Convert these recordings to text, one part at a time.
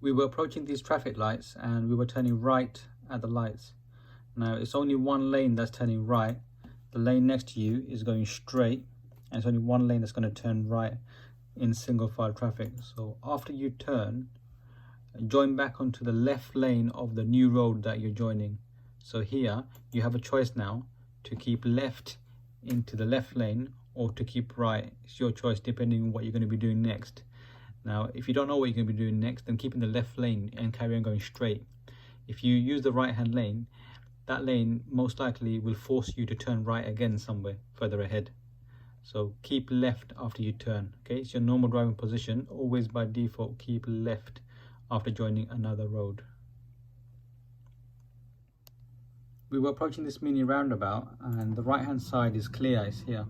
We were approaching these traffic lights and we were turning right at the lights. Now it's only one lane that's turning right. The lane next to you is going straight, and it's only one lane that's going to turn right in single file traffic. So after you turn, join back onto the left lane of the new road that you're joining. So here you have a choice now to keep left into the left lane or to keep right. It's your choice depending on what you're going to be doing next. Now if you don't know what you're going to be doing next, then keep in the left lane and carry on going straight. If you use the right hand lane, that lane most likely will force you to turn right again somewhere further ahead. So keep left after you turn. Okay, it's your normal driving position. Always by default keep left after joining another road. We were approaching this mini roundabout and the right hand side is clear. It's here,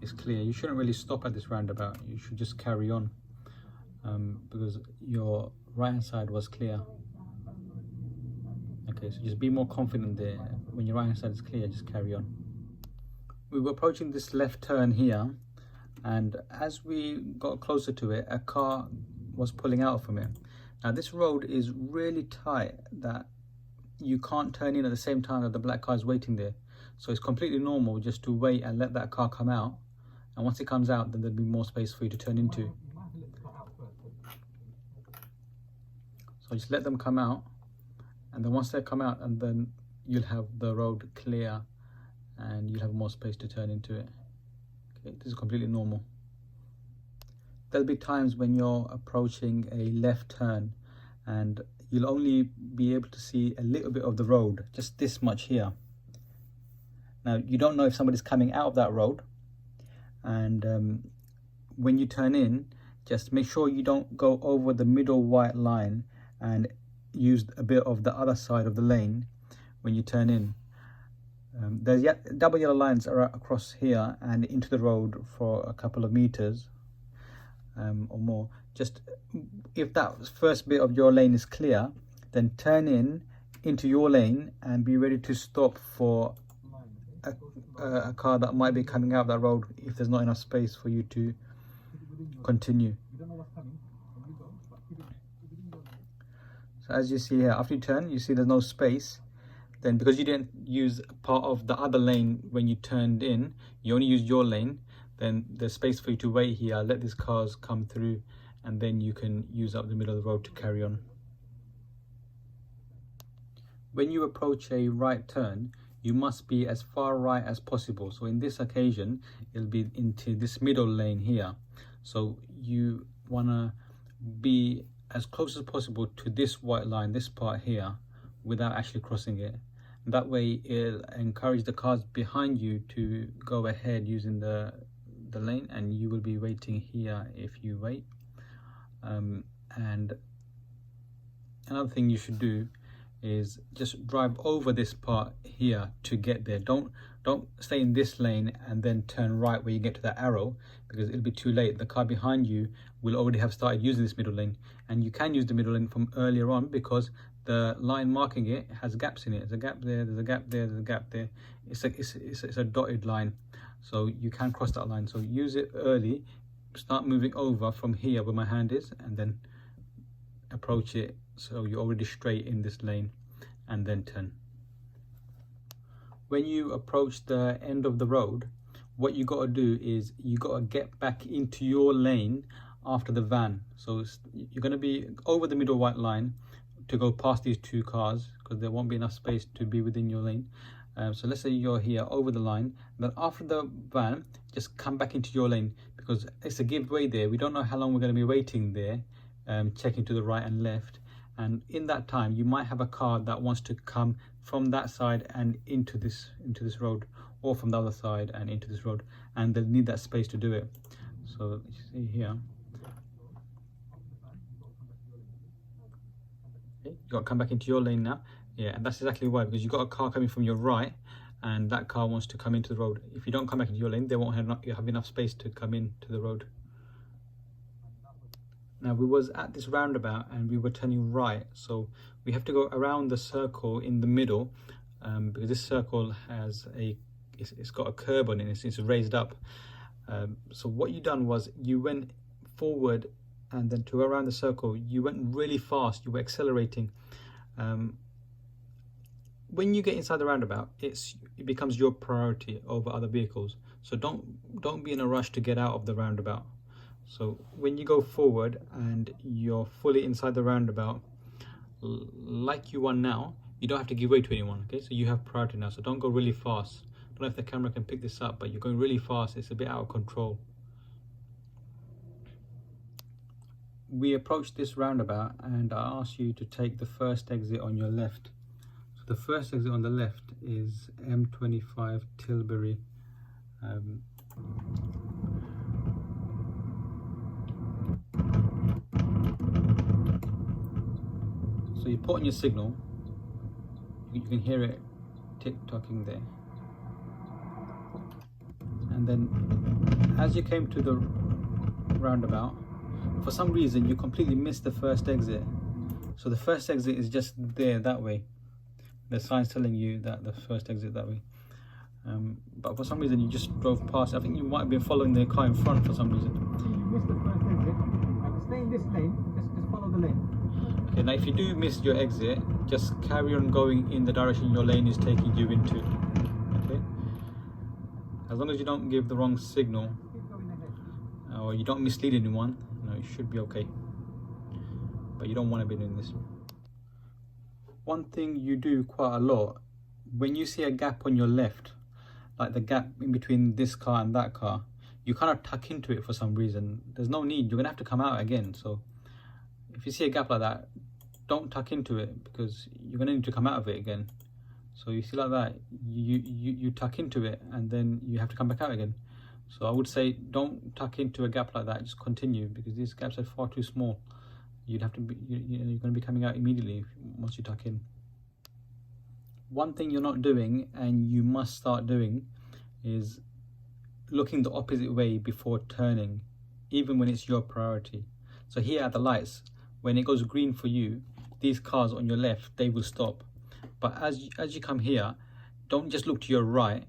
it's clear. You shouldn't really stop at this roundabout, you should just carry on because your right hand side was clear. Okay, so just be more confident there. When your right hand side is clear, just carry on. We were approaching this left turn here, and as we got closer to it, a car was pulling out from it. Now this road is really tight that you can't turn in at the same time that the black car is waiting there. So it's completely normal just to wait and let that car come out, and once it comes out then there'll be more space for you to turn into. So just let them come out, and then once they come out, and then you'll have the road clear and you'll have more space to turn into it. Okay, this is completely normal. There'll be times when you're approaching a left turn and you'll only be able to see a little bit of the road, just this much here. Now you don't know if somebody's coming out of that road, and when you turn in, just make sure you don't go over the middle white line and use a bit of the other side of the lane when you turn in. There's double yellow lines are across here and into the road for a couple of meters or more. Just if that first bit of your lane is clear, then turn in into your lane and be ready to stop for a car that might be coming out of that road if there's not enough space for you to continue. So as you see here, after you turn, you see there's no space. Then because you didn't use part of the other lane when you turned in, you only used your lane, then there's space for you to wait here, let these cars come through, and then you can use up the middle of the road to carry on. When you approach a right turn, you must be as far right as possible. So in this occasion, it'll be into this middle lane here. So you want to be as close as possible to this white line, this part here, without actually crossing it. That way it'll encourage the cars behind you to go ahead using the lane, and you will be waiting here if you wait. And another thing you should do is just drive over this part here to get there. Don't stay in this lane and then turn right where you get to that arrow, because it'll be too late. The car behind you will already have started using this middle lane, and you can use the middle lane from earlier on because the line marking it has gaps in it. There's a gap there, there's a gap there, there's a gap there. It's a dotted line, so you can cross that line. So use it early, start moving over from here where my hand is, and then approach it so you're already straight in this lane, and then turn. When you approach the end of the road, what you got to do is you got to get back into your lane after the van. So you're going to be over the middle white line to go past these two cars, because there won't be enough space to be within your lane. So let's say you're here over the line, then after the van, just come back into your lane, because it's a giveaway there. We don't know how long we're going to be waiting there, checking to the right and left. And in that time, you might have a car that wants to come from that side and into this road, or from the other side and into this road, and they'll need that space to do it. So you see here, okay, you got to come back into your lane now. Yeah, and that's exactly why, because you've got a car coming from your right, and that car wants to come into the road. If you don't come back into your lane, they won't have enough space to come into the road. Now we was at this roundabout and we were turning right, so we have to go around the circle in the middle, because this circle has it's got a curb on it, it's raised up. So what you done was you went forward and then to go around the circle, you went really fast, you were accelerating. When you get inside the roundabout, it becomes your priority over other vehicles. So don't be in a rush to get out of the roundabout. So when you go forward and you're fully inside the roundabout, like you are now, you don't have to give way to anyone, okay? So you have priority now, so don't go really fast. I don't know if the camera can pick this up, but you're going really fast, it's a bit out of control. We approached this roundabout and I asked you to take the first exit on your left. So the first exit on the left is M25 Tilbury. So you put on your signal, you can hear it tick-tocking there. And then as you came to the roundabout, for some reason you completely missed the first exit. So the first exit is just there, that way. The sign's telling you that the first exit that way. But for some reason you just drove past. I think you might have been following the car in front for some reason. You missed the first exit. Stay in this lane, just follow the lane. Okay, now if you do miss your exit, just carry on going in the direction your lane is taking you into. Okay? As long as you don't give the wrong signal or you don't mislead anyone, you should be okay. But you don't want to be doing this. One thing you do quite a lot, when you see a gap on your left, like the gap in between this car and that car, you kind of tuck into it for some reason. There's no need, you're gonna have to come out again. So if you see a gap like that, don't tuck into it because you're gonna need to come out of it again. So you see like that, you tuck into it and then you have to come back out again. So I would say don't tuck into a gap like that, just continue, because these gaps are far too small. You'd have to be, you're going to be coming out immediately once you tuck in. One thing you're not doing and you must start doing is looking the opposite way before turning, even when it's your priority. So here at the lights, when it goes green for you, these cars on your left, they will stop. But as you come here, don't just look to your right,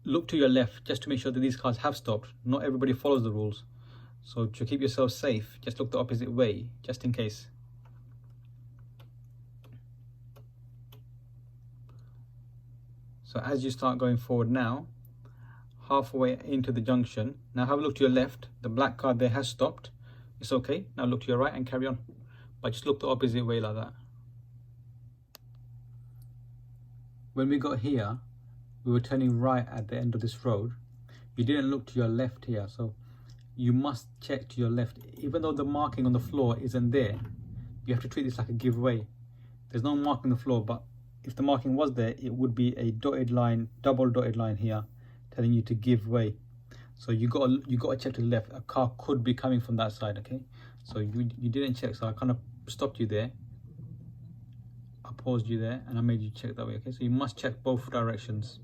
look to your left just to make sure that these cars have stopped. Not everybody follows the rules. So to keep yourself safe, just look the opposite way, just in case. So as you start going forward now, halfway into the junction, now have a look to your left. The black car there has stopped. It's okay. Now look to your right and carry on. But just look the opposite way like that. When we got here, we were turning right at the end of this road. You didn't look to your left here, so you must check to your left. Even though the marking on the floor isn't there, you have to treat this like a giveaway. There's no mark on the floor, but if the marking was there, it would be a dotted line, double dotted line here, telling you to give way. So you got to check to the left. A car could be coming from that side, okay? So you didn't check, so I kind of stopped you there. I paused you there and I made you check that way, okay? So you must check both directions.